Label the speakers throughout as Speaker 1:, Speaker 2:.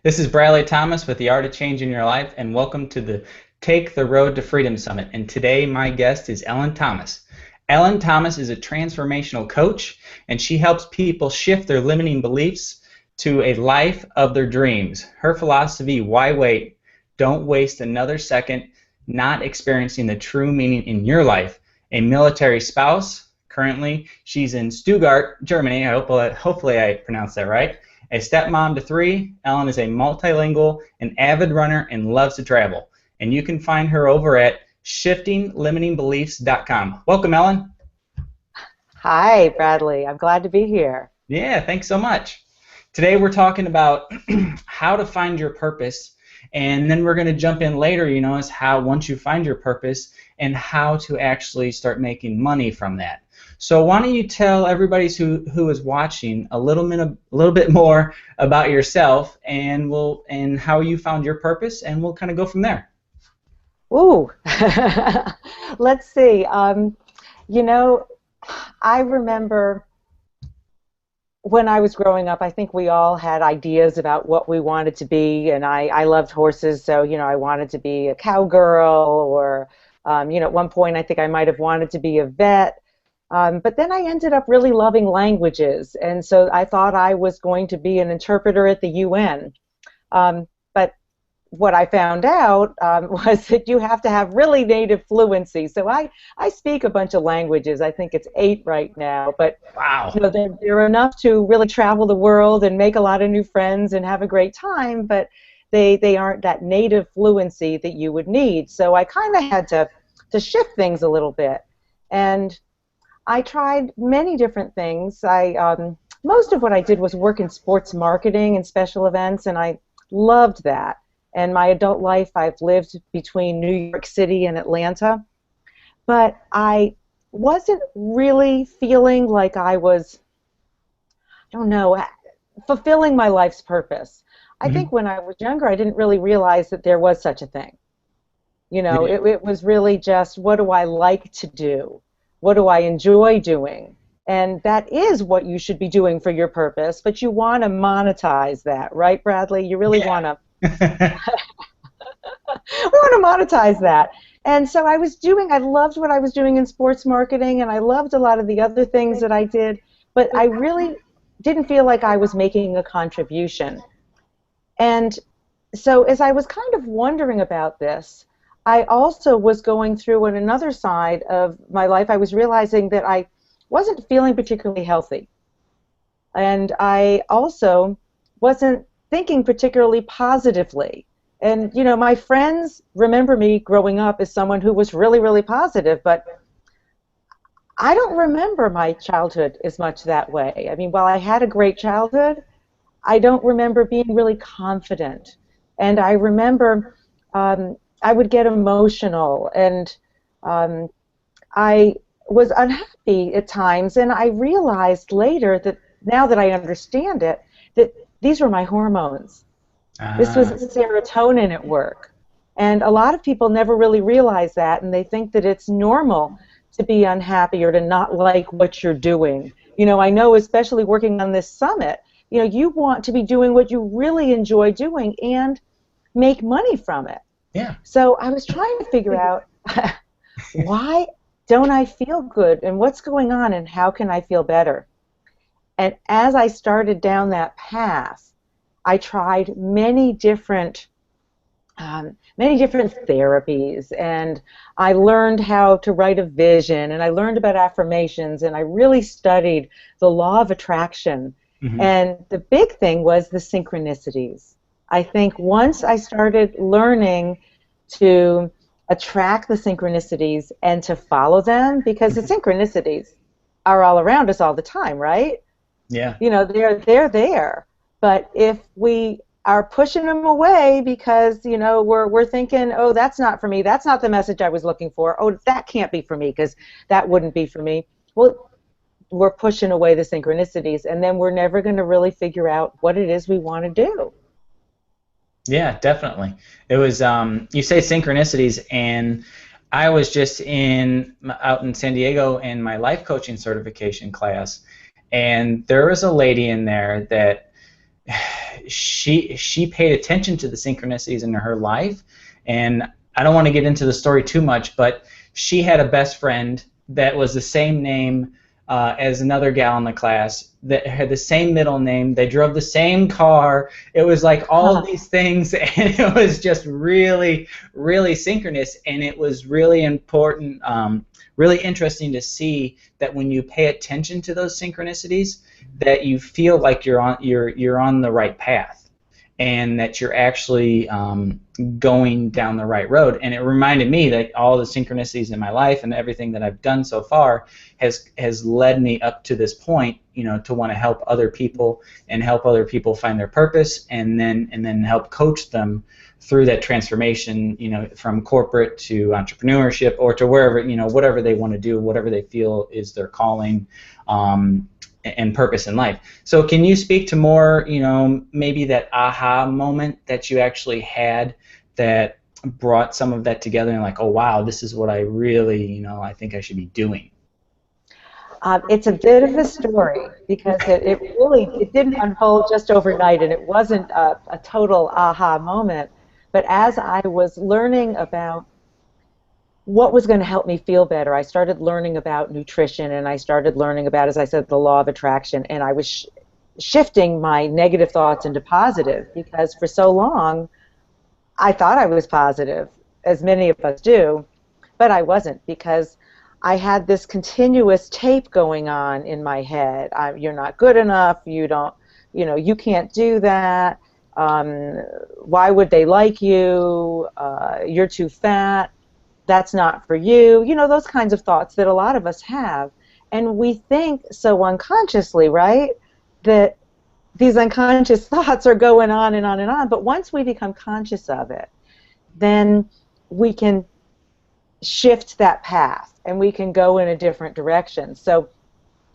Speaker 1: This is Bradley Thomas with The Art of Changing Your Life, and welcome to the Take the Road to Freedom Summit. And today, my guest is Ellen Thomas. Ellen Thomas is a transformational coach, and she helps people shift their limiting beliefs to a life of their dreams. Her philosophy, why wait? Don't waste another second not experiencing the true meaning in your life. A military spouse, currently she's in Stuttgart, Germany. Hopefully I pronounced that right. A stepmom to three, Ellen is a multilingual, an avid runner, and loves to travel. And you can find her over at shiftinglimitingbeliefs.com. Welcome, Ellen.
Speaker 2: Hi, Bradley. I'm glad to be here.
Speaker 1: Yeah, thanks so much. Today we're talking about how to find your purpose, and then we're going to jump in later, as how once you find your purpose and how to actually start making money from that. So why don't you tell everybody who is watching a little bit more about yourself and how you found your purpose, and we'll kind of go from there.
Speaker 2: Ooh, let's see. I remember when I was growing up, I think we all had ideas about what we wanted to be, and I loved horses, so I wanted to be a cowgirl, or at one point I think I might have wanted to be a vet. But then I ended up really loving languages, and so I thought I was going to be an interpreter at the UN. But what I found out was that you have to have really native fluency. So I speak a bunch of languages. I think it's 8 right now. But
Speaker 1: Wow.
Speaker 2: They're enough to really travel the world and make a lot of new friends and have a great time, but they aren't that native fluency that you would need. So I kind of had to shift things a little bit. And I tried many different things. Most of what I did was work in sports marketing and special events, and I loved that. And my adult life, I've lived between New York City and Atlanta. But I wasn't really feeling like I was, fulfilling my life's purpose. I think when I was younger, I didn't really realize that there was such a thing. It was really just, what do I like to do? What do I enjoy doing? And that is what you should be doing for your purpose, but you want to monetize that, right, Bradley? You really want to we want to monetize that. And so I loved what I was doing in sports marketing, and I loved a lot of the other things that I did, but I really didn't feel like I was making a contribution. And so as I was kind of wondering about this, I also was going through on another side of my life, I was realizing that I wasn't feeling particularly healthy. And I also wasn't thinking particularly positively. And, my friends remember me growing up as someone who was really, really positive, but I don't remember my childhood as much that way. I mean, while I had a great childhood, I don't remember being really confident. And I remember I would get emotional, and I was unhappy at times, and I realized later that now that I understand it, that these were my hormones. This was serotonin at work. And a lot of people never really realize that, and they think that it's normal to be unhappy or to not like what you're doing. I know, especially working on this summit, you want to be doing what you really enjoy doing and make money from it.
Speaker 1: Yeah.
Speaker 2: So I was trying to figure out why don't I feel good, and what's going on, and how can I feel better? And as I started down that path, I tried many different therapies, and I learned how to write a vision, and I learned about affirmations, and I really studied the law of attraction. And the big thing was the synchronicities. I think once I started learning to attract the synchronicities and to follow them, because the synchronicities are all around us all the time, right?
Speaker 1: Yeah.
Speaker 2: They're there. But if we are pushing them away because, we're thinking, oh, that's not for me, that's not the message I was looking for, oh, that can't be for me because that wouldn't be for me, well, we're pushing away the synchronicities, and then we're never going to really figure out what it is we want to do.
Speaker 1: Yeah, definitely. It was, you say synchronicities, and I was just out in San Diego in my life coaching certification class, and there was a lady in there that she paid attention to the synchronicities in her life, and I don't want to get into the story too much, but she had a best friend that was the same name as another gal in the class that had the same middle name. They drove the same car. It was like all of these things, and it was just really, really synchronous, and it was really important, really interesting to see that when you pay attention to those synchronicities, that you feel like you're on the right path, and that you're actually going down the right road. And it reminded me that all the synchronicities in my life and everything that I've done so far has led me up to this point, to want to help other people and help other people find their purpose, and then help coach them through that transformation, from corporate to entrepreneurship, or to wherever, whatever they want to do, whatever they feel is their calling and purpose in life. So can you speak to more, maybe that aha moment that you actually had that brought some of that together, and like, oh wow, this is what I really, I think I should be doing?
Speaker 2: It's a bit of a story, because it didn't unfold just overnight, and it wasn't a total aha moment. But as I was learning about what was going to help me feel better, I started learning about nutrition, and I started learning about, as I said, the law of attraction, and I was shifting my negative thoughts into positive, because for so long I thought I was positive, as many of us do, but I wasn't, because I had this continuous tape going on in my head. You're not good enough. You don't, you can't do that. Why would they like you? You're too fat. That's not for you. Those kinds of thoughts that a lot of us have. And we think so unconsciously, right, that these unconscious thoughts are going on and on and on. But once we become conscious of it, then we can shift that path, and we can go in a different direction. So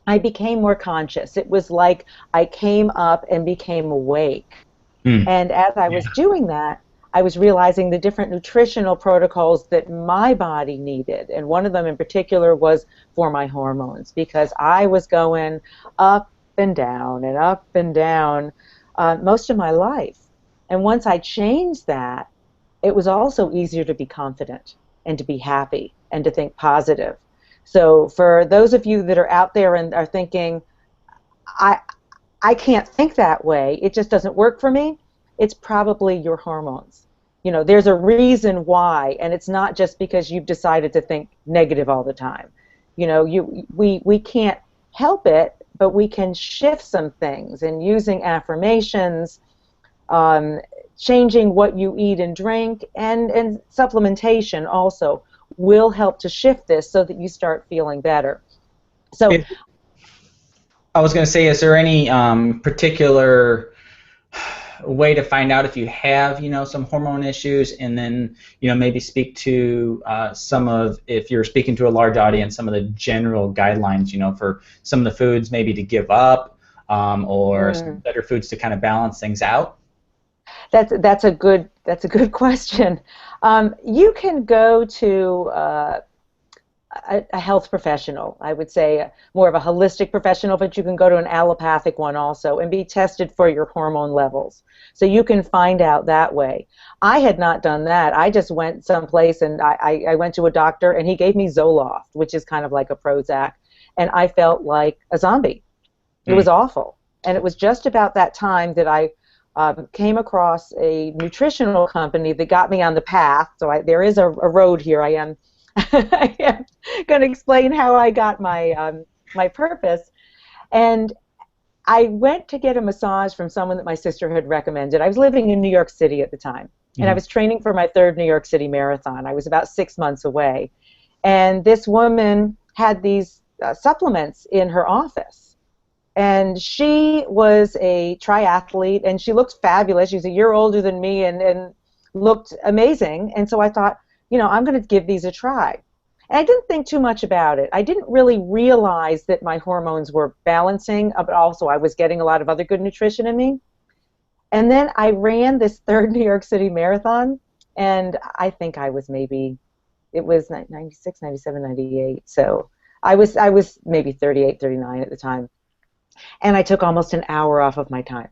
Speaker 2: I became more conscious. It was like I came up and became awake. And as I was doing that, I was realizing the different nutritional protocols that my body needed. And one of them in particular was for my hormones, because I was going up and down and up and down most of my life. And once I changed that, it was also easier to be confident and to be happy and to think positive. So for those of you that are out there and are thinking, I can't think that way, it just doesn't work for me, it's probably your hormones. There's a reason why, and it's not just because you've decided to think negative all the time. We can't help it, but we can shift some things, and using affirmations, changing what you eat and drink, and supplementation also will help to shift this so that you start feeling better. So
Speaker 1: I was going to say, is there any particular way to find out if you have, some hormone issues, and then, maybe speak to if you're speaking to a large audience, some of the general guidelines, for some of the foods maybe to give up, or some better foods to kind of balance things out?
Speaker 2: That's a good question. You can go to a health professional. I would say more of a holistic professional, but you can go to an allopathic one also and be tested for your hormone levels. So you can find out that way. I had not done that. I just went someplace, and I went to a doctor, and he gave me Zoloft, which is kind of like a Prozac, and I felt like a zombie. It was awful. And it was just about that time that I came across a nutritional company that got me on the path. So there is a road here. I am going to explain how I got my my purpose. And I went to get a massage from someone that my sister had recommended. I was living in New York City at the time, and I was training for my 3rd New York City Marathon. I was about 6 months away. And this woman had these supplements in her office. And she was a triathlete, and she looked fabulous. She's a year older than me and looked amazing. And so I thought, I'm going to give these a try. And I didn't think too much about it. I didn't really realize that my hormones were balancing, but also I was getting a lot of other good nutrition in me. And then I ran this 3rd New York City Marathon, and I think I was it was 96, 97, 98. So I was maybe 38, 39 at the time. And I took almost an hour off of my time.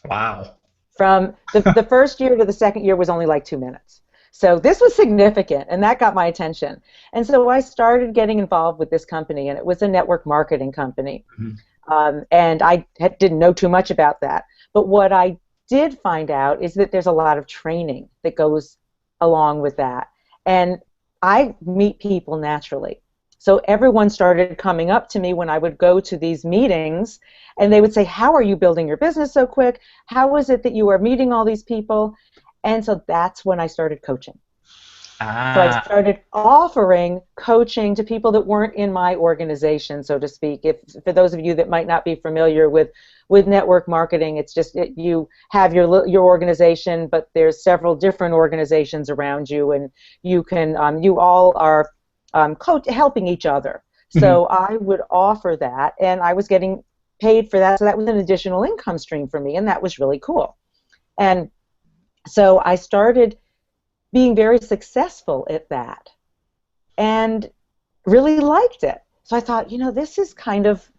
Speaker 1: Wow.
Speaker 2: From the first year to the second year was only like 2 minutes. So this was significant, and that got my attention. And so I started getting involved with this company, and it was a network marketing company.
Speaker 1: Mhm.
Speaker 2: And I didn't know too much about that. But what I did find out is that there's a lot of training that goes along with that. And I meet people naturally. So everyone started coming up to me when I would go to these meetings, and they would say, how are you building your business so quick? How is it that you are meeting all these people? And so that's when I started coaching. So I
Speaker 1: Ah.
Speaker 2: started offering coaching to people that weren't in my organization, so to speak. If for those of you that might not be familiar with network marketing, it's just you have your organization, but there's several different organizations around you, and you can you all are helping each other.
Speaker 1: Mhm.
Speaker 2: So I would offer that, and I was getting paid for that, so that was an additional income stream for me, and that was really cool. And so I started being very successful at that and really liked it. So I thought, this is kind of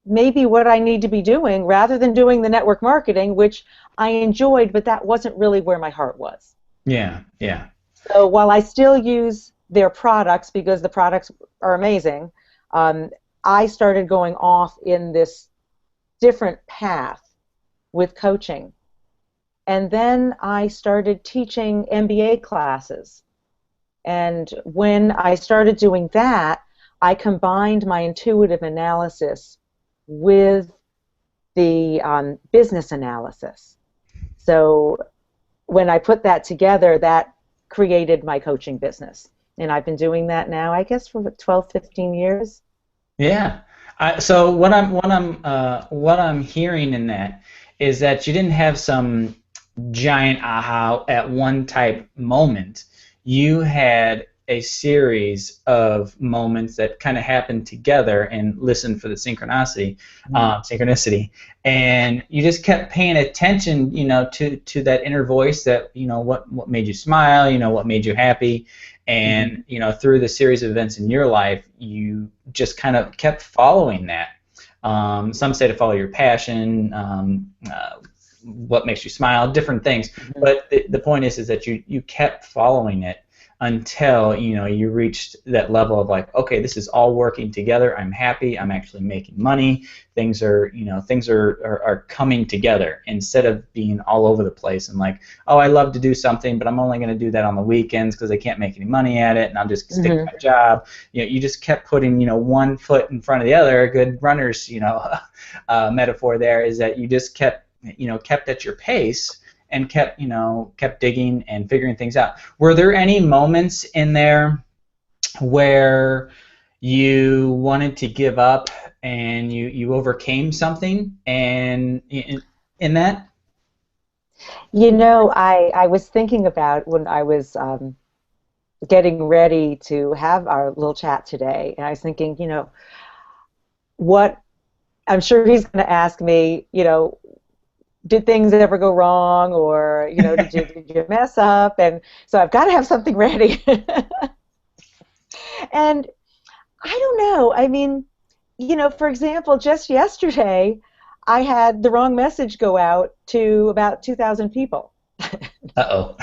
Speaker 2: maybe what I need to be doing rather than doing the network marketing, which I enjoyed, but that wasn't really where my heart was.
Speaker 1: Yeah, yeah.
Speaker 2: So while I still use their products because the products are amazing, um, I started going off in this different path with coaching. And then I started teaching MBA classes. And when I started doing that, I combined my intuitive analysis with the business analysis. So when I put that together, that created my coaching business. And I've been doing that now, I guess, for 12, 15 years.
Speaker 1: Yeah. So what I'm hearing in that is that you didn't have some giant aha at one type moment. You had a series of moments that kind of happened together, and listen for the synchronicity, and you just kept paying attention, to that inner voice that, what made you smile, what made you happy, and through the series of events in your life, you just kind of kept following that. Some say to follow your passion, what makes you smile, different things.
Speaker 2: Mm-hmm.
Speaker 1: But the point is that you kept following it until you reached that level of like, okay, this is all working together. I'm happy. I'm actually making money. Things are coming together instead of being all over the place and like, oh, I love to do something, but I'm only going to do that on the weekends because I can't make any money at it, and I'll just stick to my job. You just kept putting one foot in front of the other. A good runner's metaphor there is that you just kept at your pace and kept digging and figuring things out. Were there any moments in there where you wanted to give up and you overcame something and in that?
Speaker 2: I was thinking about when I was getting ready to have our little chat today, and I was thinking, what I'm sure he's going to ask me, did things ever go wrong, or did you mess up? And so I've got to have something ready. And I don't know. I mean, for example, just yesterday, I had the wrong message go out to about 2,000 people.
Speaker 1: Uh-oh.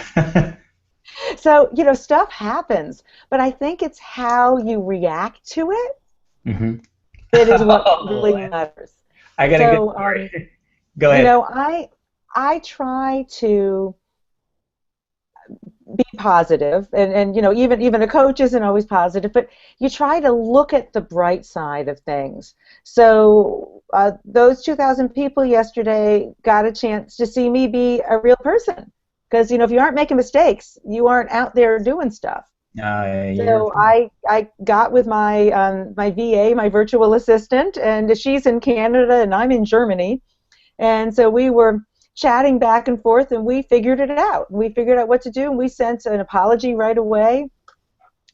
Speaker 2: So, stuff happens, but I think it's how you react to it
Speaker 1: Mm-hmm.
Speaker 2: that is what
Speaker 1: Oh,
Speaker 2: really matters.
Speaker 1: I got a good story. Go ahead.
Speaker 2: I try to be positive, and even a coach isn't always positive, but you try to look at the bright side of things. So those 2,000 people yesterday got a chance to see me be a real person, because if you aren't making mistakes, you aren't out there doing stuff. So I got with my VA, my virtual assistant, and she's in Canada and I'm in Germany, and so we were chatting back and forth, and we figured it out. We figured out what to do, and we sent an apology right away.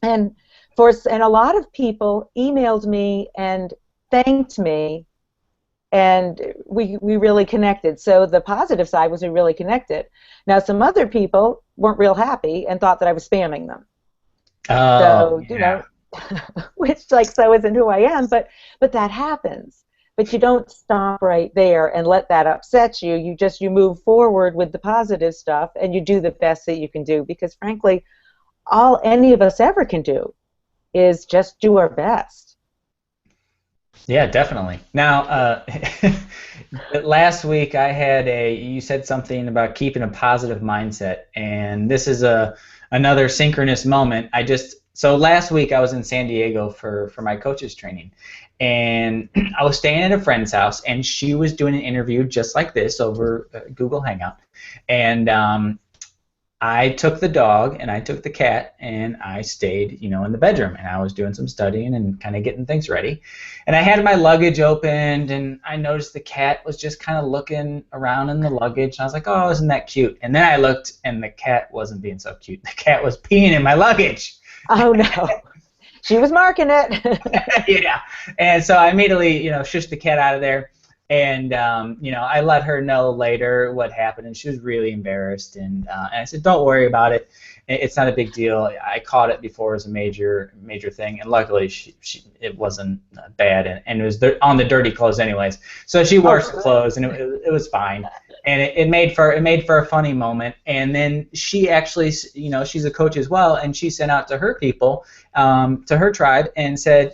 Speaker 2: And a lot of people emailed me and thanked me, and we really connected. So the positive side was we really connected. Now some other people weren't real happy and thought that I was spamming them.
Speaker 1: Oh,
Speaker 2: So
Speaker 1: yeah.
Speaker 2: which so isn't who I am, but that happens. but you don't stop right there and let that upset you. You move forward with the positive stuff, and you do the best that you can do, because frankly, all any of us ever can do is just do our best.
Speaker 1: Yeah, definitely. Now, last week you said something about keeping a positive mindset, and this is another synchronous moment. So last week I was in San Diego for my coaches training, and I was staying at a friend's house, and she was doing an interview just like this over Google Hangout, and I took the dog and I took the cat and I stayed, in the bedroom, and I was doing some studying and kind of getting things ready. And I had my luggage opened, and I noticed the cat was just kind of looking around in the luggage. And I was like, oh, isn't that cute? And then I looked, and the cat wasn't being so cute. The cat was peeing in my luggage.
Speaker 2: Oh, no. She was marking it.
Speaker 1: Yeah. And so I immediately, shushed the cat out of there. And, I let her know later what happened, and she was really embarrassed. And I said, don't worry about it. It's not a big deal. I caught it before it was a major thing, and luckily it wasn't bad, and it was on the dirty clothes anyways. So she washed the clothes, and it was fine. And it made for a funny moment. And then she actually, she's a coach as well, and she sent out to her people, to her tribe, and said,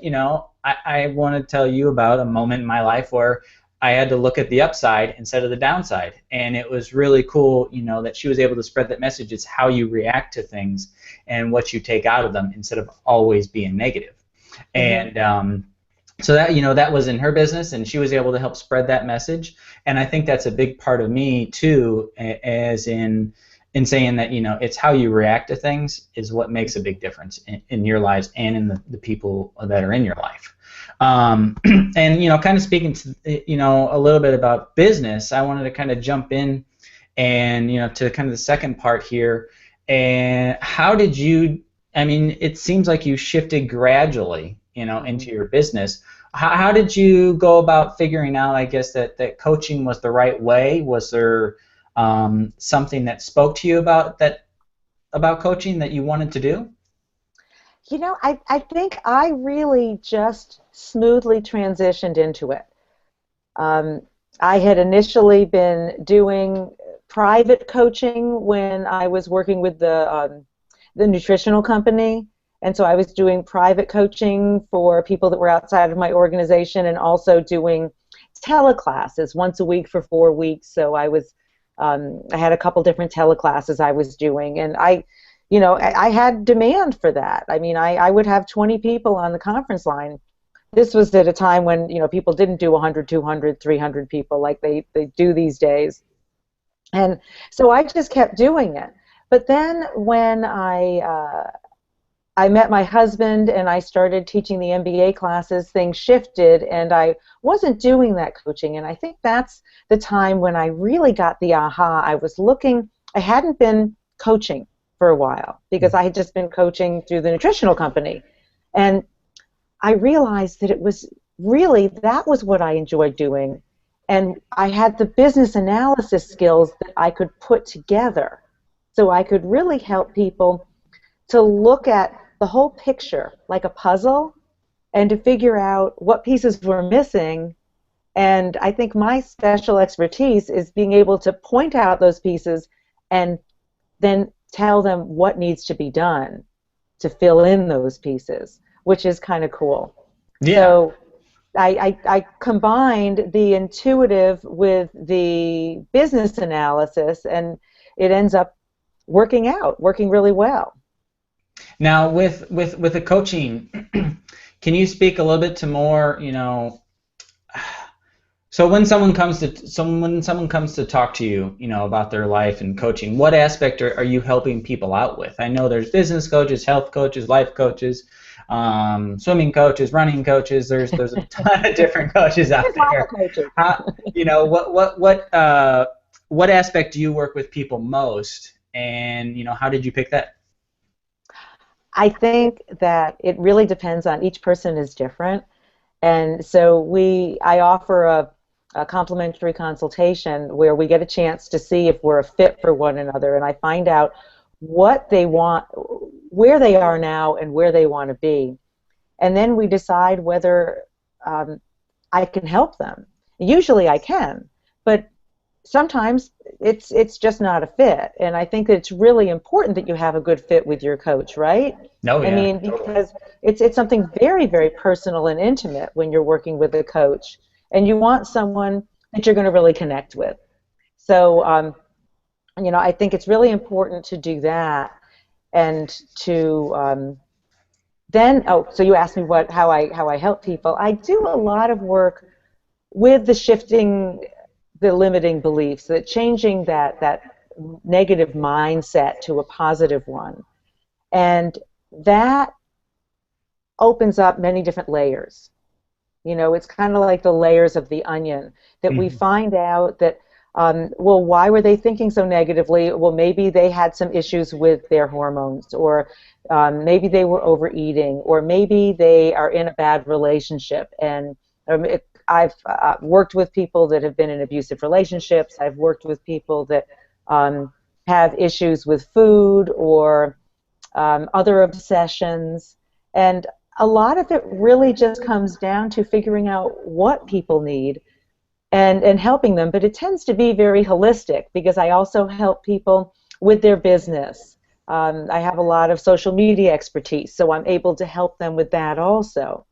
Speaker 1: I want to tell you about a moment in my life where I had to look at the upside instead of the downside. And it was really cool, that she was able to spread that message. It's how you react to things and what you take out of them instead of always being negative. Mm-hmm. And so that, that was in her business, and she was able to help spread that message. And I think that's a big part of me too, as in saying that, it's how you react to things is what makes a big difference in your lives and in the people that are in your life. And kind of speaking to a little bit about business, I wanted to kind of jump in and to kind of the second part here. And how did you? I mean, it seems like you shifted gradually, into your business. How did you go about figuring out, I guess, that coaching was the right way? Was there something that spoke to you about coaching that you wanted to do?
Speaker 2: I think I really just smoothly transitioned into it. I had initially been doing private coaching when I was working with the nutritional company, and so I was doing private coaching for people that were outside of my organization, and also doing teleclasses once a week for 4 weeks. So I had a couple different teleclasses I was doing, and I had demand for that. I mean, I would have 20 people on the conference line. This was at a time when, people didn't do 100, 200, 300 people like they do these days. And so I just kept doing it. But then when I met my husband and I started teaching the MBA classes, things shifted, and I wasn't doing that coaching. And I think that's the time when I really got the aha. I hadn't been coaching for a while because I had just been coaching through the nutritional company, and I realized that that was what I enjoyed doing, and I had the business analysis skills that I could put together so I could really help people to look at the whole picture like a puzzle and to figure out what pieces were missing. And I think my special expertise is being able to point out those pieces and then tell them what needs to be done to fill in those pieces, which is kind of cool. Yeah. So I combined the intuitive with the business analysis, and it ends up working really well.
Speaker 1: Now, with the coaching, can you speak a little bit to more, so when someone comes to talk to you, about their life and coaching, what aspect are you helping people out with? I know there's business coaches, health coaches, life coaches, swimming coaches, running coaches. There's a ton of different coaches out there. What aspect do you work with people most, and how did you pick that?
Speaker 2: I think that it really depends on each person is different, and so I offer a complimentary consultation where we get a chance to see if we're a fit for one another, and I find out what they want, where they are now, and where they want to be, and then we decide whether I can help them. Usually I can, but sometimes it's just not a fit. And I think it's really important that you have a good fit with your coach, right?
Speaker 1: No,
Speaker 2: I
Speaker 1: yeah,
Speaker 2: mean,
Speaker 1: totally.
Speaker 2: because it's something very, very personal and intimate when you're working with a coach, and you want someone that you're going to really connect with. So, I think it's really important to do that, and to then. Oh, so you asked me how I help people. I do a lot of work with the shifting the limiting beliefs, that changing that negative mindset to a positive one, and that opens up many different layers. It's kind of like the layers of the onion, that we
Speaker 1: Mhm.
Speaker 2: find out that, well, why were they thinking so negatively? Well, maybe they had some issues with their hormones, or maybe they were overeating, or maybe they are in a bad relationship. And I've worked with people that have been in abusive relationships. I've worked with people that um, have issues with food, or other obsessions. And a lot of it really just comes down to figuring out what people need, and helping them. But it tends to be very holistic, because I also help people with their business. I have a lot of social media expertise, so I'm able to help them with that also.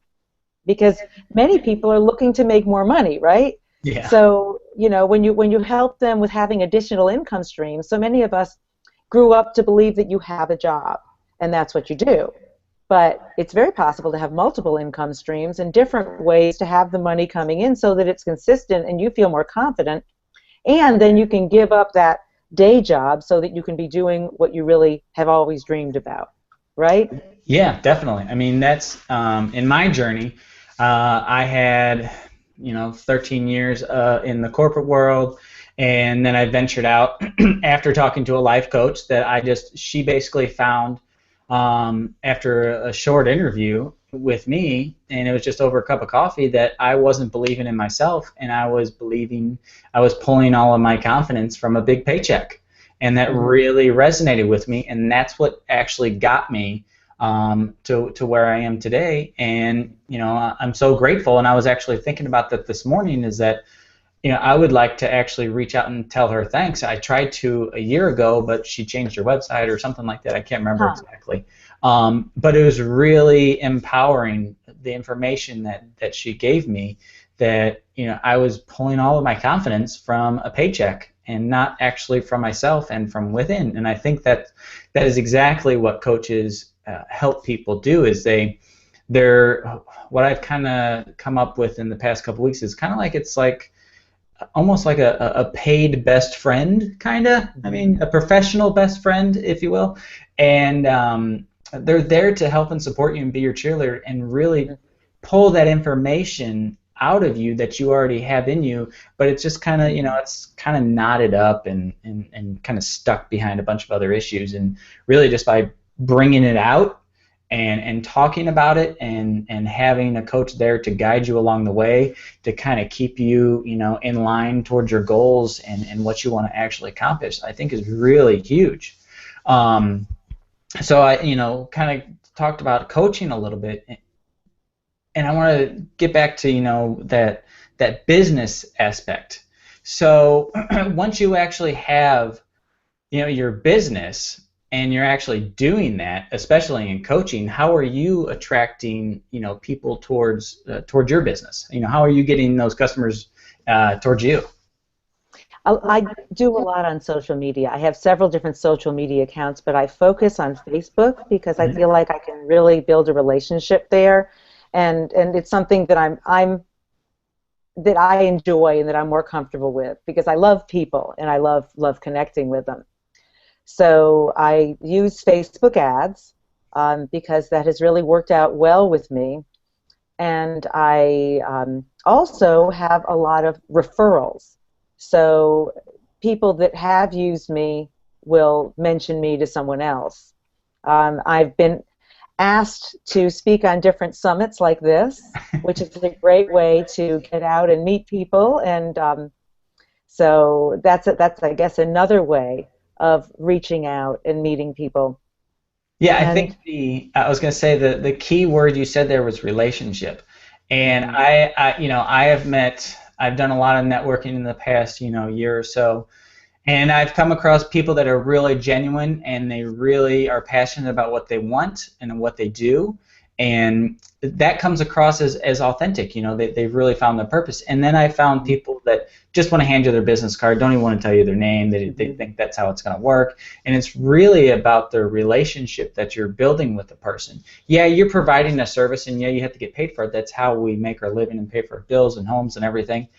Speaker 2: Because many people are looking to make more money, right?
Speaker 1: Yeah.
Speaker 2: So, when you help them with having additional income streams, so many of us grew up to believe that you have a job and that's what you do. But it's very possible to have multiple income streams and different ways to have the money coming in, so that it's consistent and you feel more confident. And then you can give up that day job so that you can be doing what you really have always dreamed about, right?
Speaker 1: Yeah, definitely. I mean, that's in my journey. I had, 13 years in the corporate world, and then I ventured out after talking to a life coach that she basically found after a short interview with me, and it was just over a cup of coffee, that I wasn't believing in myself, and I was pulling all of my confidence from a big paycheck, and that
Speaker 2: Hmm.
Speaker 1: really resonated with me, and that's what actually got me to where I am today. And I'm so grateful. And I was actually thinking about that this morning. Is that I would like to actually reach out and tell her thanks. I tried to a year ago, but she changed her website or something like that. I can't remember
Speaker 2: Huh.
Speaker 1: exactly. But it was really empowering, the information that she gave me, that I was pulling all of my confidence from a paycheck and not actually from myself and from within. And I think that is exactly what coaches help people do. Is they're what I've kind of come up with in the past couple weeks is kind of like, it's like almost like a paid best friend, kind of. I
Speaker 2: Hmm.
Speaker 1: mean, a professional best friend, if you will. And they're there to help and support you and be your cheerleader, and really pull that information out of you that you already have in you, but it's just kind of,
Speaker 2: Hmm.
Speaker 1: it's kind of knotted up and kind of stuck behind a bunch of other issues. And really, just by bringing it out and talking about it, and having a coach there to guide you along the way, to kind of keep you, in line towards your goals and what you want to actually accomplish, I think is really huge. Um, so I, kind of talked about coaching a little bit, and I want to get back to, that business aspect. So once you actually have, your business, and you're actually doing that, especially in coaching, how are you attracting, people towards your business? How are you getting those customers towards you?
Speaker 2: I do a lot on social media. I have several different social media accounts, but I focus on Facebook because I
Speaker 1: Mhm.
Speaker 2: feel like I can really build a relationship there, and it's something that I enjoy and that I'm more comfortable with, because I love people and I love connecting with them. So I use Facebook ads, because that has really worked out well with me. And I also have a lot of referrals. So people that have used me will mention me to someone else. I've been asked to speak on different summits like this, which is a great way to get out and meet people. And so that's, I guess, another way of reaching out and meeting people.
Speaker 1: Yeah, I
Speaker 2: And
Speaker 1: think I was going to say the key word you said there was relationship. And
Speaker 2: Mhm.
Speaker 1: I've done a lot of networking in the past, year or so, and I've come across people that are really genuine and they really are passionate about what they want and what they do. And that comes across as authentic. They've really found their purpose. And then I found
Speaker 2: Mhm.
Speaker 1: people that just want to hand you their business card, don't even want to tell you their name. They
Speaker 2: Mhm.
Speaker 1: think that's how it's going to work. And it's really about the relationship that you're building with the person. Yeah, you're providing a service, and yeah, you have to get paid for it. That's how we make our living and pay for our bills and homes and everything.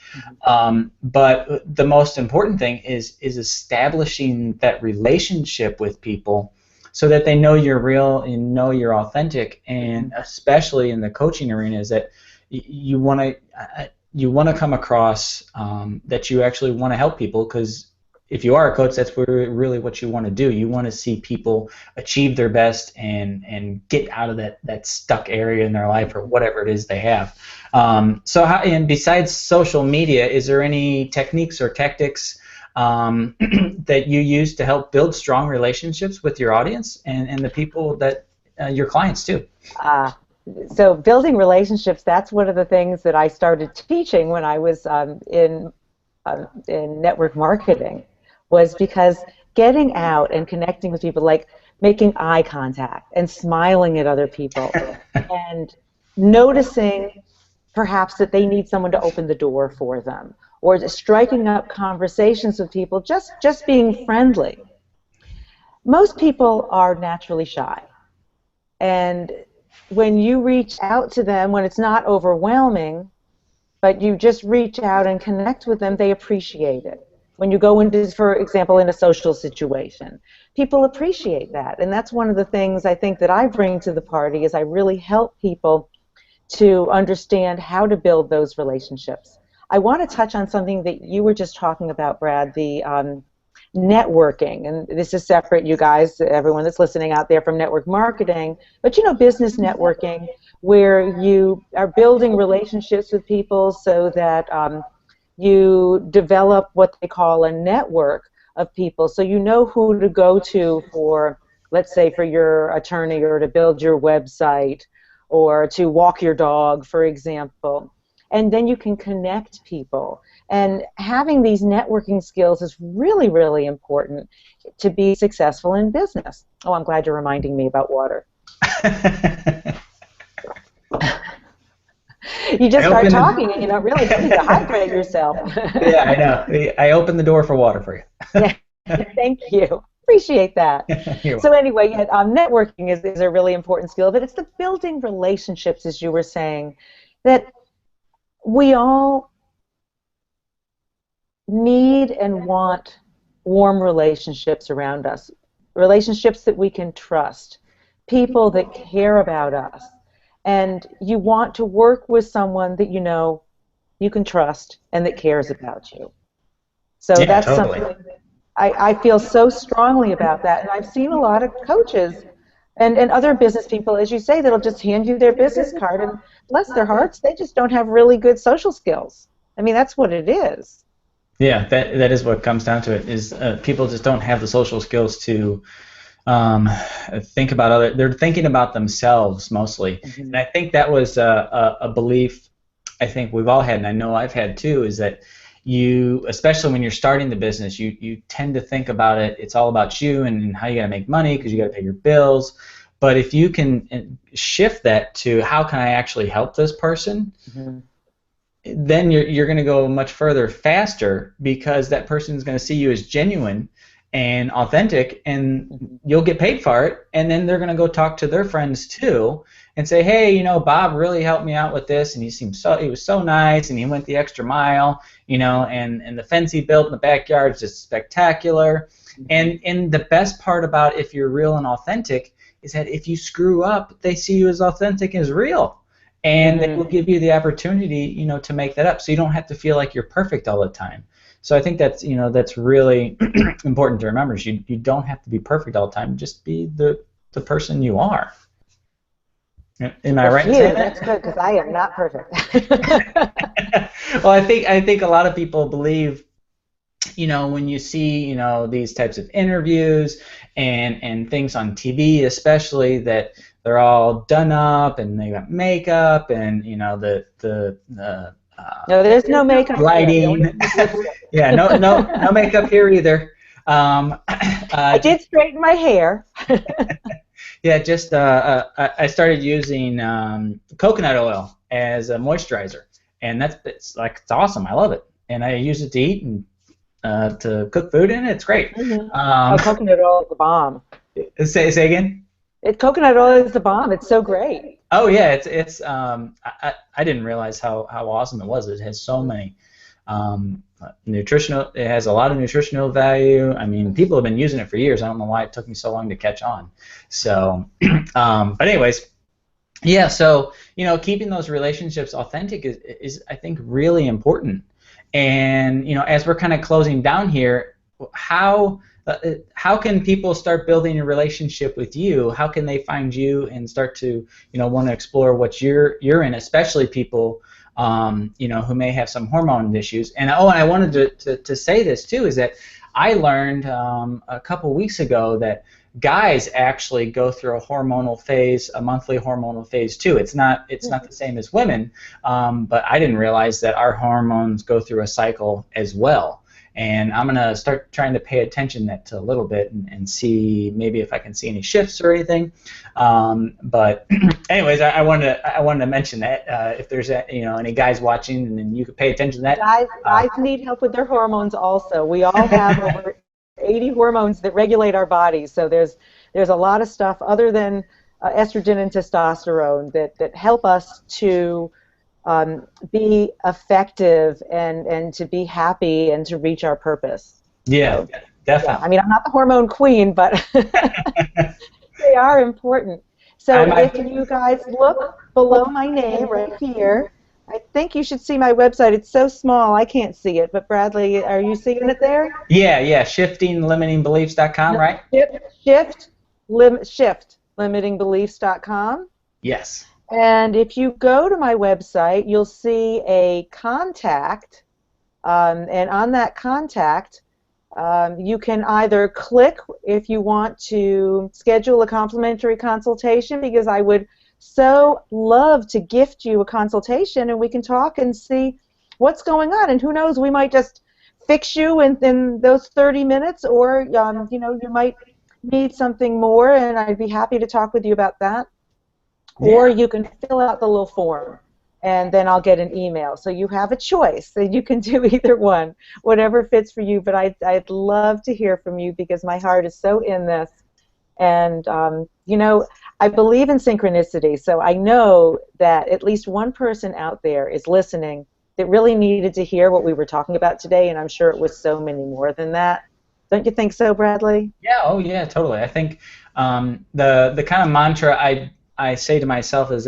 Speaker 2: Mhm.
Speaker 1: But the most important thing is establishing that relationship with people so that they know you're real and know you're authentic. And
Speaker 2: Mhm.
Speaker 1: especially in the coaching arena, is that you want to come across that you actually want to help people, because if you are a coach, that's really what you want to do. You want to see people achieve their best and get out of that stuck area in their life or whatever it is they have. And besides social media, is there any techniques or tactics that you use to help build strong relationships with your audience and the people that your clients too?
Speaker 2: Uh, so building relationships, that's one of the things that I started teaching when I was in network marketing, was because getting out and connecting with people, like making eye contact and smiling at other people and noticing perhaps that they need someone to open the door for them, or striking up conversations with people, just being friendly. Most people are naturally shy, and when you reach out to them, when it's not overwhelming, but you just reach out and connect with them, they appreciate it. When you go into, for example, in a social situation, people appreciate that. And that's one of the things I think that I bring to the party, is I really help people to understand how to build those relationships. I want to touch on something that you were just talking about, Brad, the networking. And this is separate, you guys, everyone that's listening out there, from network marketing, but business networking, where you are building relationships with people so that you develop what they call a network of people. So you know who to go to for, let's say, for your attorney, or to build your website, or to walk your dog, for example. And then you can connect people. And having these networking skills is really, really important to be successful in business. Oh, I'm glad you're reminding me about water.
Speaker 1: I
Speaker 2: You just start
Speaker 1: opened
Speaker 2: talking
Speaker 1: the
Speaker 2: and you don't realize you need to hydrate yourself.
Speaker 1: Yeah, I know. I opened the door for water for
Speaker 2: Yeah,
Speaker 1: you.
Speaker 2: thank you. Appreciate that.
Speaker 1: You're
Speaker 2: So
Speaker 1: welcome.
Speaker 2: anyway, yeah, networking is a really important skill, but it's the building relationships, as you were saying, that we all need and want warm relationships around us, relationships that we can trust, people that care about us. And you want to work with someone that you can trust and that cares about you. So
Speaker 1: Yeah,
Speaker 2: that's
Speaker 1: totally.
Speaker 2: something I feel so strongly about that. And I've seen a lot of coaches and other business people, as you say, that'll just hand you their business card, and bless their hearts, they just don't have really good social skills. I mean, that's what it is.
Speaker 1: Yeah, that is what comes down to it. Is people just don't have the social skills to um, think about other. They're thinking about themselves mostly, and
Speaker 2: Mhm.
Speaker 1: I think that was a belief I think we've all had, and I know I've had too, is that especially when you're starting the business, you tend to think about it. It's all about you and how you got to make money because you got to pay your bills. But if you can shift that to how can I actually help this person,
Speaker 2: Mhm.
Speaker 1: then you're going to go much further faster because that person is going to see you as genuine and authentic, and
Speaker 2: Mhm.
Speaker 1: you'll get paid for it, and then they're going to go talk to their friends too and say, hey, Bob really helped me out with this, and he was so nice, and he went the extra mile, and the fence he built in the backyard is just spectacular.
Speaker 2: Mhm.
Speaker 1: And the best part about if you're real and authentic is that if you screw up, they see you as authentic as real, and they will
Speaker 2: Mhm.
Speaker 1: give you the opportunity, to make that up, so you don't have to feel like you're perfect all the time. So I think that's really important to remember. Is you don't have to be perfect all the time. Just be the person you are. Am I
Speaker 2: Well,
Speaker 1: right in
Speaker 2: phew,
Speaker 1: saying
Speaker 2: that's
Speaker 1: that?
Speaker 2: good because I am not perfect.
Speaker 1: Well, I think a lot of people believe, when you see, these types of interviews and things on TV, especially, that they're all done up and they got makeup and
Speaker 2: No, there's no makeup.
Speaker 1: lighting. Yeah, no makeup here either.
Speaker 2: I did straighten my hair.
Speaker 1: Yeah, just I started using coconut oil as a moisturizer, and it's awesome. I love it, and I use it to eat and to cook food in it. It's great.
Speaker 2: Mm-hmm. Coconut oil is the bomb.
Speaker 1: Say again.
Speaker 2: Coconut oil is the bomb. It's so great.
Speaker 1: Oh yeah, it's I didn't realize how awesome it was. It has so many nutritional. It has a lot of nutritional value. I mean, people have been using it for years. I don't know why it took me so long to catch on. So, but anyways, yeah. So keeping those relationships authentic is I think really important. And as we're kind of closing down here, how can people start building a relationship with you? How can they find you and start to want to explore what you're in, especially people who may have some hormone issues? And I wanted to say this too, is that I learned a couple weeks ago that guys actually go through a monthly hormonal phase too. It's not the same as women, but I didn't realize that our hormones go through a cycle as well. And I'm going to start trying to pay attention to a little bit and see maybe if I can see any shifts or anything. But anyways, I wanted to mention that if there's any guys watching, and then you could pay attention to that.
Speaker 2: Guys need help with their hormones also. We all have over 80 hormones that regulate our bodies. So there's a lot of stuff other than estrogen and testosterone that help us to be effective and to be happy and to reach our purpose.
Speaker 1: Yeah, so, definitely.
Speaker 2: Yeah. I mean, I'm not the hormone queen, but they are important. So if you guys look below my name right here, I think you should see my website. It's so small I can't see it, but Bradley, are you seeing it there?
Speaker 1: Yeah, shiftinglimitingbeliefs.com, right?
Speaker 2: Shift limitingbeliefs.com.
Speaker 1: Yes.
Speaker 2: And if you go to my website, you'll see a contact, and on that contact, you can either click if you want to schedule a complimentary consultation, because I would so love to gift you a consultation, and we can talk and see what's going on. And who knows, we might just fix you in those 30 minutes, or you might need something more, and I'd be happy to talk with you about that. Yeah. Or you can fill out the little form, and then I'll get an email. So you have a choice, and you can do either one, whatever fits for you. But I'd love to hear from you, because my heart is so in this. And, I believe in synchronicity, so I know that at least one person out there is listening that really needed to hear what we were talking about today, and I'm sure it was so many more than that. Don't you think so, Bradley?
Speaker 1: Yeah, oh yeah, totally. I think the kind of mantra I say to myself is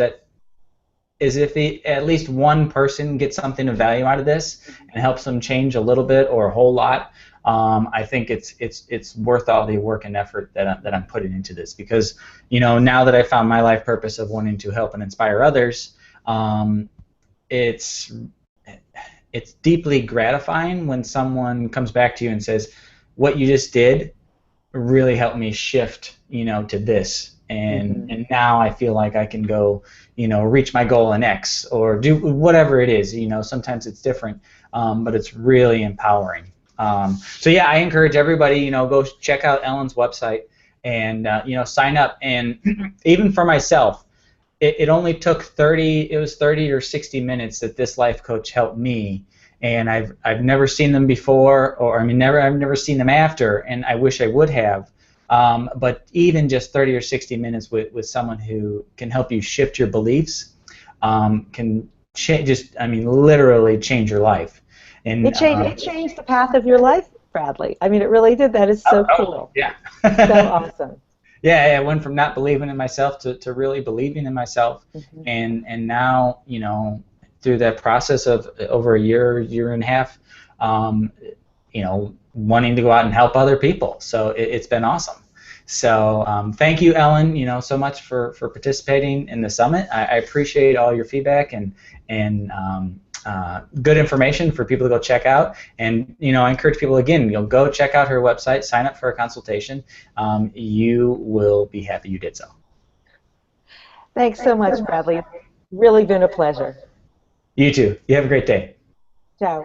Speaker 1: if at least one person gets something of value out of this and helps them change a little bit or a whole lot, I think it's worth all the work and effort that I'm putting into this, because now that I found my life purpose of wanting to help and inspire others, it's deeply gratifying when someone comes back to you and says, what you just did really helped me shift to this, and now I feel like I can go reach my goal in X or do whatever it is. Sometimes it's different, but it's really empowering. So yeah, I encourage everybody, go check out Ellen's website and sign up. And even for myself, it only took 30 or 60 minutes that this life coach helped me, and I've never seen them before, or I've never seen them after, and I wish I would have. But even just 30 or 60 minutes with someone who can help you shift your beliefs can literally change your life. And
Speaker 2: it changed the path of your life, Bradley. I mean, it really did. That is so cool.
Speaker 1: Yeah.
Speaker 2: So awesome.
Speaker 1: Yeah, I went from not believing in myself to really believing in myself, and now through that process of over a year and a half, wanting to go out and help other people. So it's been awesome. So thank you, Ellen, so much for participating in the summit. I appreciate all your feedback and good information for people to go check out. And I encourage people, again, go check out her website, sign up for a consultation. You will be happy you did so.
Speaker 2: Thanks so much, Bradley. Really been a pleasure.
Speaker 1: You too. You have a great day.
Speaker 2: Ciao.